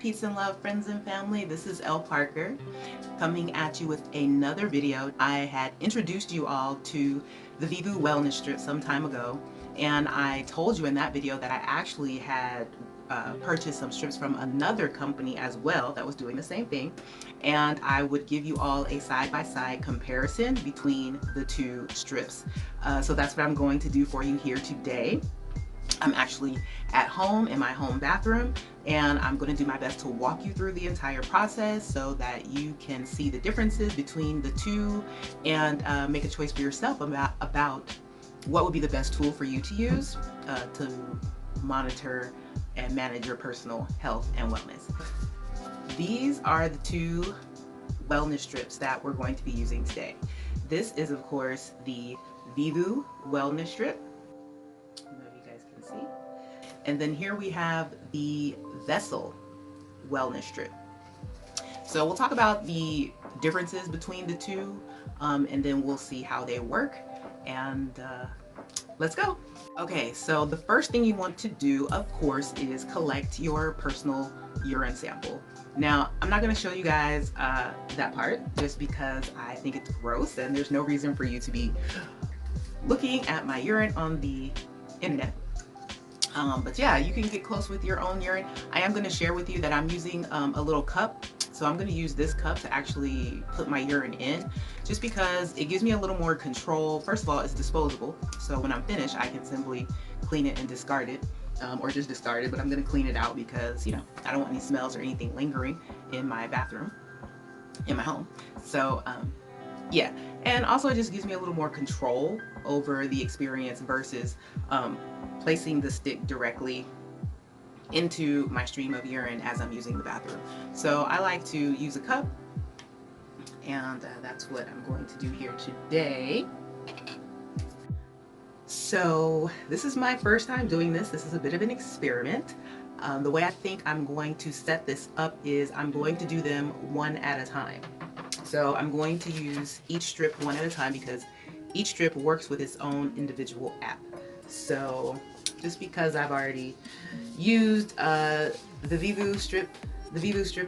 Peace and love, friends and family. This is Elle Parker coming at you with another video. I had introduced you all to the Vivoo wellness strip some time ago, and I told you in that video that I actually had purchased some strips from another company as well that was doing the same thing, and I would give you all a side-by-side comparison between the two strips. So that's what I'm going to do for you here today. I'm actually at home in my home bathroom, and I'm going to do my best to walk you through the entire process so that you can see the differences between the two and make a choice for yourself about what would be the best tool for you to use to monitor and manage your personal health and wellness. These are the two wellness strips that we're going to be using today. This is, of course, the Vivoo wellness strip. See? And then here we have the Vessel wellness strip. So we'll talk about the differences between the two, and then we'll see how they work, and let's go. Okay, so the first thing you want to do, of course, is collect your personal urine sample. Now, I'm not going to show you guys that part just because I think it's gross and there's no reason for you to be looking at my urine on the internet. But yeah, you can get close with your own urine. I am going to share with you that I'm using a little cup. So I'm going to use this cup to actually put my urine in, just because it gives me a little more control. First of all, it's disposable. So when I'm finished, I can simply clean it and discard it, or just discard it. But I'm going to clean it out because, you know, I don't want any smells or anything lingering in my bathroom, in my home. So yeah, and also it just gives me a little more control over the experience versus placing the stick directly into my stream of urine as I'm using the bathroom. So I like to use a cup, and that's what I'm going to do here today. So this is my first time doing this. This is a bit of an experiment. The way I think I'm going to set this up is I'm going to do them one at a time. So I'm going to use each strip one at a time because each strip works with its own individual app. So just because I've already used the Vivoo strip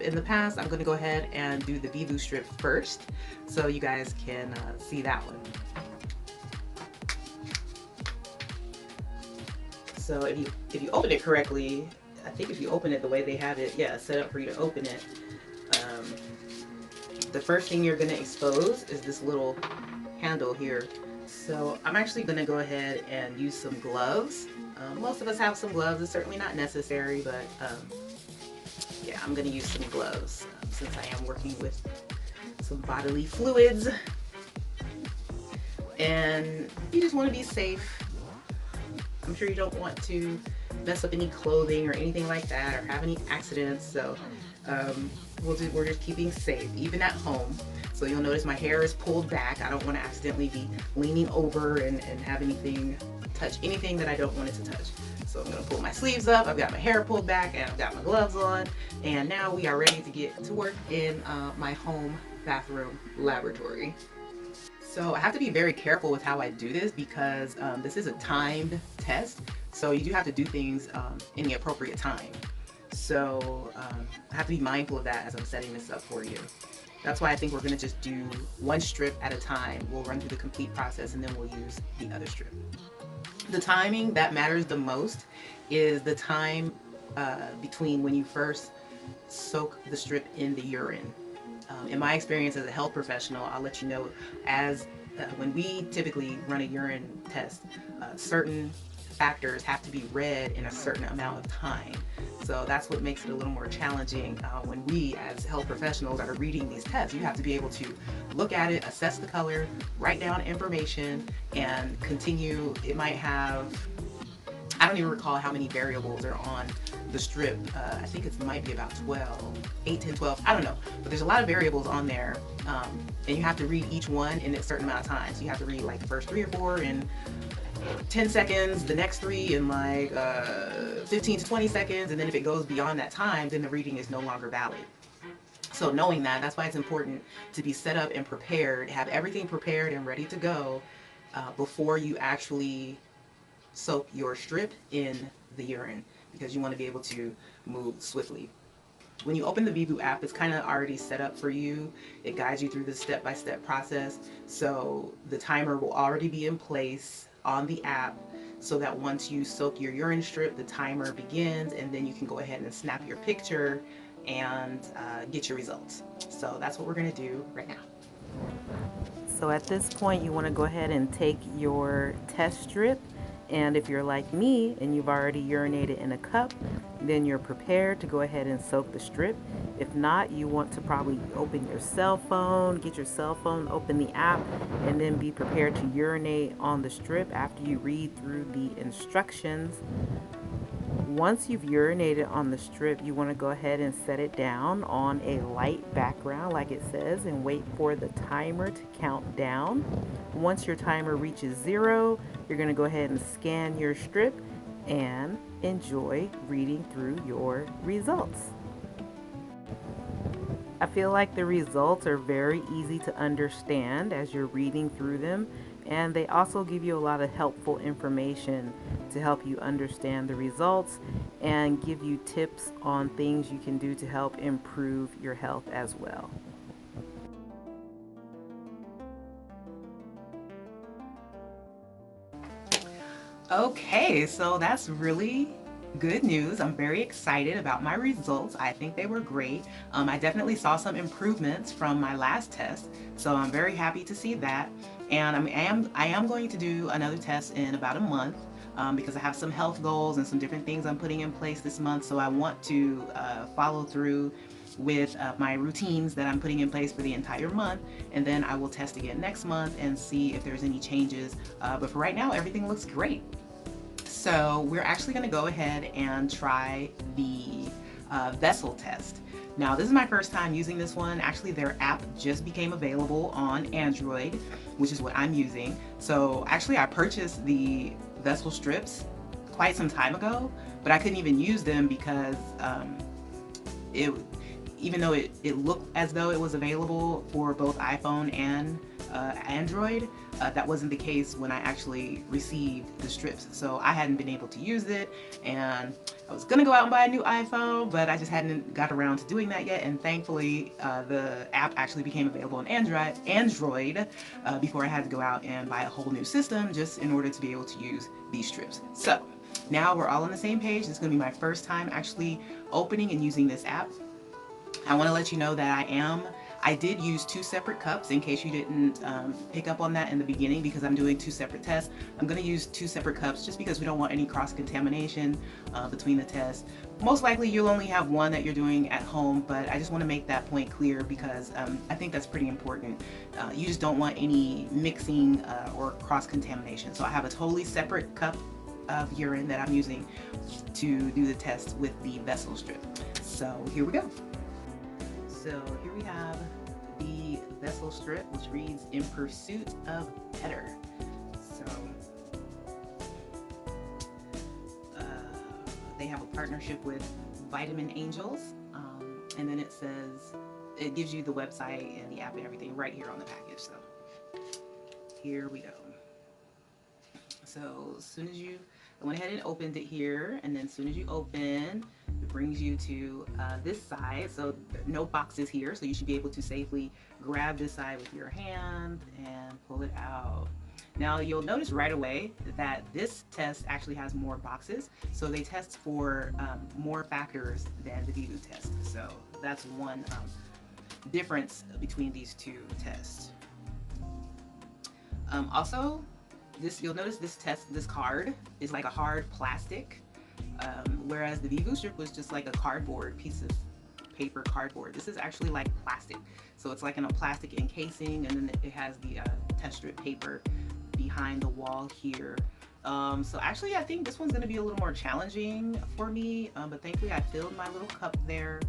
in the past, I'm going to go ahead and do the Vivoo strip first so you guys can see that one. So if you open it correctly, I think if you open it the way they have it, yeah, set up for you to open it, the first thing you're going to expose is this little handle here. So I'm actually going to go ahead and use some gloves. Most of us have some gloves. It's certainly not necessary, but yeah, I'm going to use some gloves since I am working with some bodily fluids. And you just want to be safe. I'm sure you don't want to mess up any clothing or anything like that or have any accidents. So we're just keeping safe, even at home. So you'll notice my hair is pulled back. I don't want to accidentally be leaning over and have anything touch anything that I don't want it to touch. So I'm going to pull my sleeves up. I've got my hair pulled back and I've got my gloves on. And now we are ready to get to work in my home bathroom laboratory. So I have to be very careful with how I do this because this is a timed test. So you do have to do things in the appropriate time. So I have to be mindful of that as I'm setting this up for you. That's why I think we're going to just do one strip at a time. We'll run through the complete process and then we'll use the other strip. The timing that matters the most is the time between when you first soak the strip in the urine. In my experience as a health professional, I'll let you know when we typically run a urine test, certain factors have to be read in a certain amount of time. So that's what makes it a little more challenging when we as health professionals are reading these tests. You have to be able to look at it, assess the color, write down information, and continue. It might have, I don't even recall how many variables are on the strip. I think it might be about 12, 8, 10, 12, I don't know. But there's a lot of variables on there, and you have to read each one in a certain amount of time. So you have to read like the first 3 or 4 in 10 seconds, the next 3 in like 15 to 20 seconds, and then if it goes beyond that time, then the reading is no longer valid. So knowing that, that's why it's important to be set up and prepared, have everything prepared and ready to go before you actually soak your strip in the urine, because you want to be able to move swiftly. when you open the Vivoo app, it's kind of already set up for you. It guides you through the step-by-step process. So the timer will already be in place on the app so that once you soak your urine strip, the timer begins, and then you can go ahead and snap your picture and get your results. So that's what we're going to do right now. So at this point, you want to go ahead and take your test strip. And if you're like me and you've already urinated in a cup, then you're prepared to go ahead and soak the strip. If not, you want to probably open your cell phone, get your cell phone, open the app, and then be prepared to urinate on the strip after you read through the instructions. Once you've urinated on the strip, you want to go ahead and set it down on a light background like it says and wait for the timer to count down. Once your timer reaches 0, you're going to go ahead and scan your strip and enjoy reading through your results. I feel like the results are very easy to understand as you're reading through them, and they also give you a lot of helpful information to help you understand the results and give you tips on things you can do to help improve your health as well. Okay, so that's really good news. I'm very excited about my results. I think they were great. I definitely saw some improvements from my last test, so I'm very happy to see that. And I am going to do another test in about a month. Because I have some health goals and some different things I'm putting in place this month, so I want to follow through with my routines that I'm putting in place for the entire month, and then I will test again next month and see if there's any changes. But for right now, everything looks great. So we're actually going to go ahead and try the vessel test. Now, this is my first time using this one. Actually, their app just became available on Android, which is what I'm using. So actually, I purchased the vessel strips quite some time ago, but I couldn't even use them because it, even though it looked as though it was available for both iPhone and Android, that wasn't the case when I actually received the strips. So I hadn't been able to use it, and I was gonna go out and buy a new iPhone, but I just hadn't got around to doing that yet. And thankfully, the app actually became available on Android before I had to go out and buy a whole new system just in order to be able to use these strips. So now we're all on the same page. This is gonna be my first time actually opening and using this app. I want to let you know that I did use 2 separate cups in case you didn't pick up on that in the beginning, because I'm doing 2 separate tests. I'm going to use 2 separate cups just because we don't want any cross-contamination between the tests. Most likely you'll only have one that you're doing at home, but I just want to make that point clear because I think that's pretty important. You just don't want any mixing or cross-contamination. So I have a totally separate cup of urine that I'm using to do the test with the vessel strip. So here we go. So here we have the vessel strip, which reads "In Pursuit of Better." So they have a partnership with Vitamin Angels, and then it gives you the website and the app and everything right here on the package. So here we go. So as soon as I went ahead and opened it here, and then as soon as you open, it brings you to this side. So no boxes here, so you should be able to safely grab this side with your hand and pull it out. Now you'll notice right away that this test actually has more boxes, so they test for more factors than the Vivoo test. So that's one difference between these two tests. Also, you'll notice this card is like a hard plastic, whereas the Vivoo strip was just like a cardboard piece of paper cardboard. This is actually like plastic, so it's like in a plastic encasing, and then it has the test strip paper behind the wall here. So actually I think this one's going to be a little more challenging for me, but thankfully I filled my little cup there,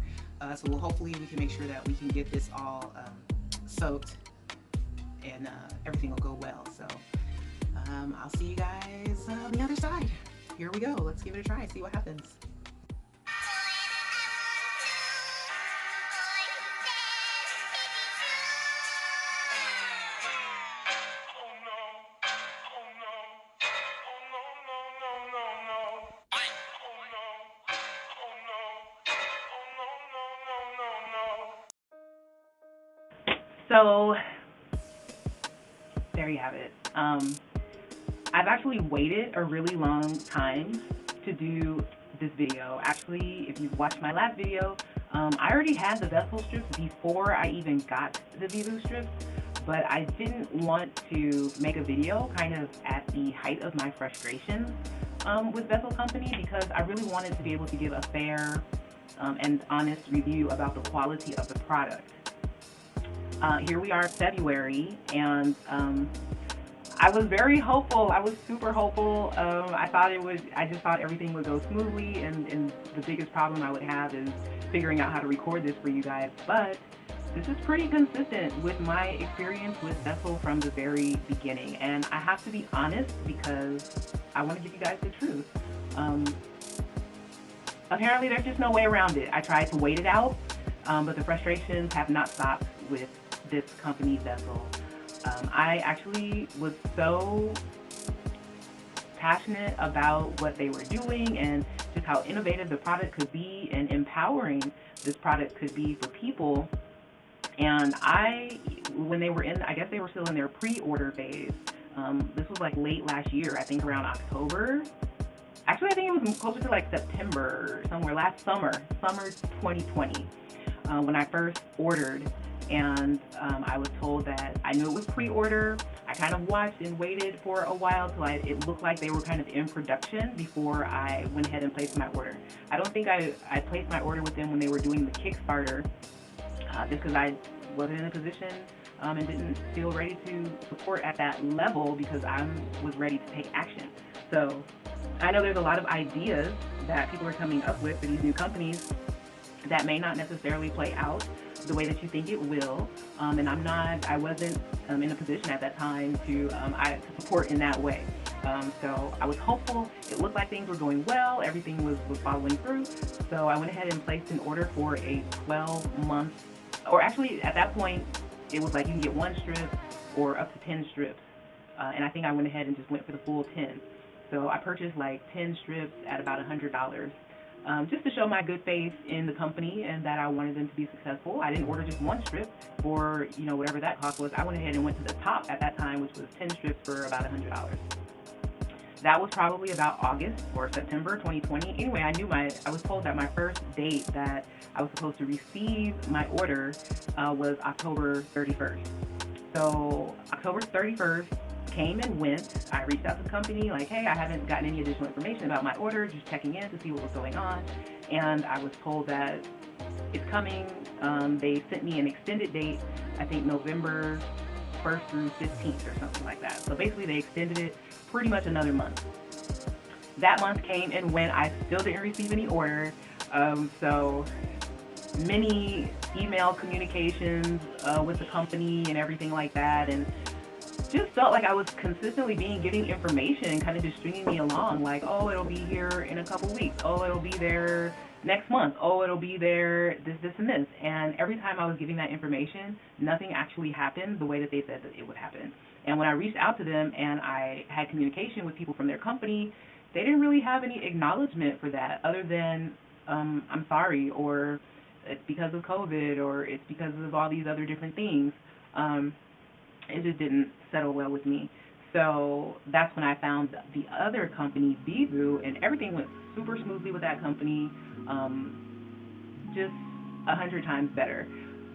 so hopefully we can make sure that we can get this all soaked and everything will go well. So I'll see you guys on the other side. Here we go. Let's give it a try and see what happens. So there you have it. I've actually waited a really long time to do this video. Actually, if you've watched my last video, I already had the vessel strips before I even got the Vivoo strips, but I didn't want to make a video kind of at the height of my frustration with Vessel Company, because I really wanted to be able to give a fair and honest review about the quality of the product. Here we are, February, and I was very hopeful. I was super hopeful. I just thought everything would go smoothly, and the biggest problem I would have is figuring out how to record this for you guys. But this is pretty consistent with my experience with Vessel from the very beginning. And I have to be honest because I want to give you guys the truth. Apparently there's just no way around it. I tried to wait it out, but the frustrations have not stopped with this company, Vessel. I actually was so passionate about what they were doing and just how innovative the product could be and empowering this product could be for people. And when they were in, I guess they were still in their pre-order phase. This was like late last year, I think around October. Actually, I think it was closer to like September, somewhere last summer 2020, when I first ordered. And I was told that I knew it was pre-order. I kind of watched and waited for a while till it looked like they were kind of in production before I went ahead and placed my order. I don't think I placed my order with them when they were doing the Kickstarter, just because I wasn't in a position and didn't feel ready to support at that level, because I was ready to take action. So I know there's a lot of ideas that people are coming up with for these new companies that may not necessarily play out the way that you think it will, and I wasn't in a position at that time to support in that way. So I was hopeful. It looked like things were going well. Everything was following through. So I went ahead and placed an order for a 12-month, or actually at that point, it was like you can get 1 strip or up to 10 strips. And I think I went ahead and just went for the full 10. So I purchased like 10 strips at about $100. Just to show my good faith in the company and that I wanted them to be successful. I didn't order just 1 strip for, whatever that cost was. I went ahead and went to the top at that time, which was 10 strips for about $100. That was probably about August or September 2020. Anyway, I was told that my first date that I was supposed to receive my order was October 31st. So October 31st came and went. I reached out to the company like, hey, I haven't gotten any additional information about my order, just checking in to see what was going on. And I was told that it's coming. They sent me an extended date, I think November 1st through 15th or something like that. So basically they extended it pretty much another month. That month came and went. I still didn't receive any order. So many email communications with the company and everything like that, and just felt like I was consistently getting information, kind of just stringing me along, like, oh, it'll be here in a couple weeks, oh, it'll be there next month, oh, it'll be there this and this. And every time I was giving that information, nothing actually happened the way that they said that it would happen. And when I reached out to them and I had communication with people from their company, they didn't really have any acknowledgement for that, other than I'm sorry, or it's because of COVID, or it's because of all these other different things. It just didn't settle well with me. So that's when I found the other company, Vivoo, and everything went super smoothly with that company, just 100 times better.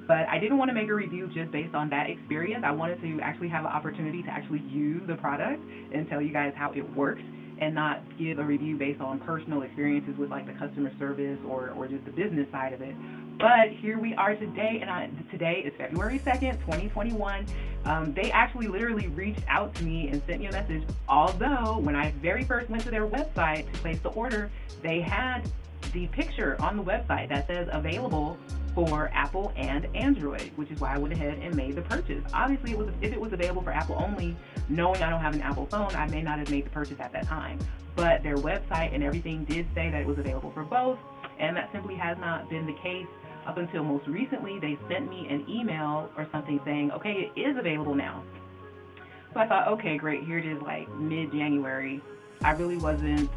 But I didn't want to make a review just based on that experience. I wanted to actually have an opportunity to actually use the product and tell you guys how it works, and not give a review based on personal experiences with like the customer service or just the business side of it. But here we are today, and today is February 2nd, 2021. They actually literally reached out to me and sent me a message, although when I very first went to their website to place the order, they had the picture on the website that says available for Apple and Android, which is why I went ahead and made the purchase. Obviously, if it was available for Apple only, knowing I don't have an Apple phone, I may not have made the purchase at that time. But their website and everything did say that it was available for both, and that simply has not been the case up until most recently. They sent me an email or something saying, okay, it is available now. So I thought, okay, great, here it is, like mid-January. I really wasn't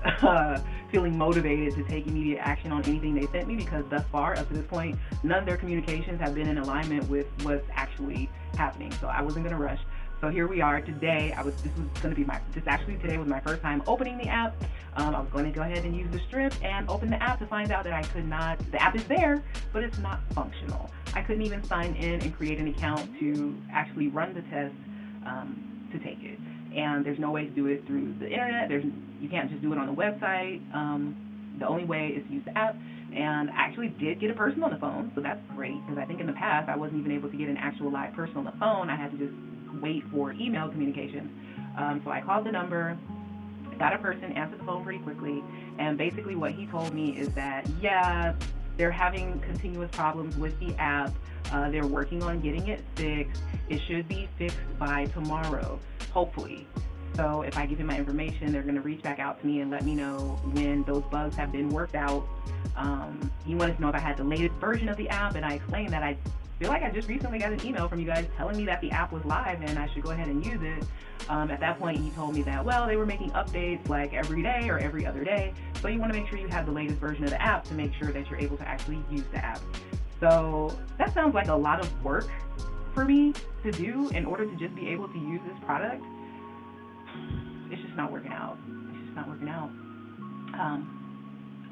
feeling motivated to take immediate action on anything they sent me, because thus far, up to this point, none of their communications have been in alignment with what's actually happening, so I wasn't gonna rush. So here we are today. Today was my first time opening the app. I was going to go ahead and use the strip and open the app to find out that I could not, the app is there, but it's not functional. I couldn't even sign in and create an account to actually run the test to take it. And there's no way to do it through the internet. You can't just do it on the website. The only way is to use the app. And I actually did get a person on the phone, so that's great, because I think in the past I wasn't even able to get an actual live person on the phone. I had to just wait for email communications. So I called the number, got a person, answered the phone pretty quickly, and basically what he told me is that, yeah, they're having continuous problems with the app. They're working on getting it fixed. It should be fixed by tomorrow, hopefully. So if I give him my information, they're going to reach back out to me and let me know when those bugs have been worked out. He wanted to know if I had the latest version of the app, and I explained that I feel like I just recently got an email from you guys telling me that the app was live and I should go ahead and use it. At that point, he told me that, well, they were making updates like every day or every other day, so you want to make sure you have the latest version of the app to make sure that you're able to actually use the app. So that sounds like a lot of work for me to do in order to just be able to use this product. It's just not working out. It's just not working out.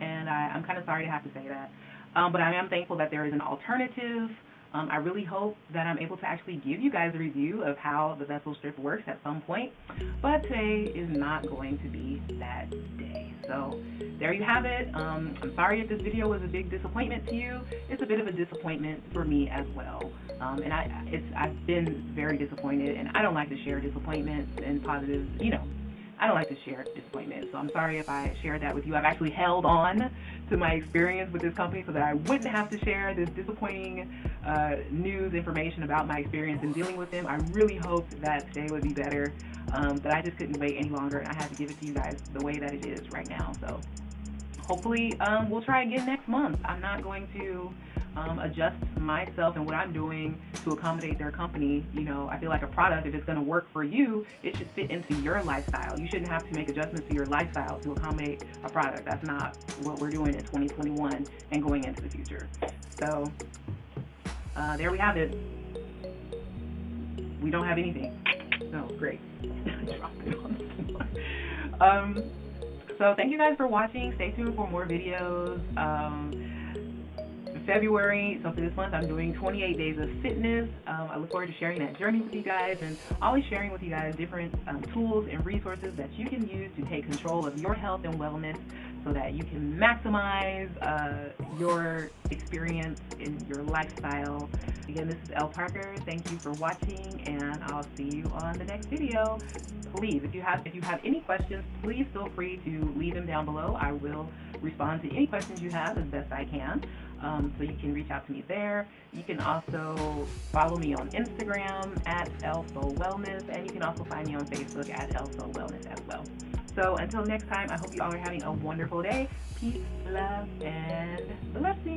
And I'm kind of sorry to have to say that. But I am thankful that there is an alternative. I really hope that I'm able to actually give you guys a review of how the vessel strip works at some point. But today is not going to be that day. So there you have it. I'm sorry if this video was a big disappointment to you. It's a bit of a disappointment for me as well. And I've been very disappointed, and I don't like to share disappointments and positives, I don't like to share disappointment, so I'm sorry if I shared that with you. I've actually held on to my experience with this company so that I wouldn't have to share this disappointing news information about my experience in dealing with them. I really hoped that today would be better, but I just couldn't wait any longer, and I had to give it to you guys the way that it is right now. So hopefully we'll try again next month. I'm not going to adjust myself and what I'm doing to accommodate their company. I feel like a product, if it's going to work for you, it should fit into your lifestyle. You shouldn't have to make adjustments to your lifestyle to accommodate a product. That's not what we're doing in 2021 and going into the future. So there we have it. We don't have anything. So great. Dropped it on the floor. So thank you guys for watching. Stay tuned for more videos. February, so for this month, I'm doing 28 days of fitness. I look forward to sharing that journey with you guys, and always sharing with you guys different tools and resources that you can use to take control of your health and wellness so that you can maximize your experience in your lifestyle. Again, this is Elle Parker. Thank you for watching, and I'll see you on the next video. Please, if you have any questions, please feel free to leave them down below. I will respond to any questions you have as best I can. So you can reach out to me there. You can also follow me on Instagram at ElleSoulWellness, and you can also find me on Facebook at ElleSoulWellness as well. So until next time, I hope you all are having a wonderful day. Peace, love, and blessings.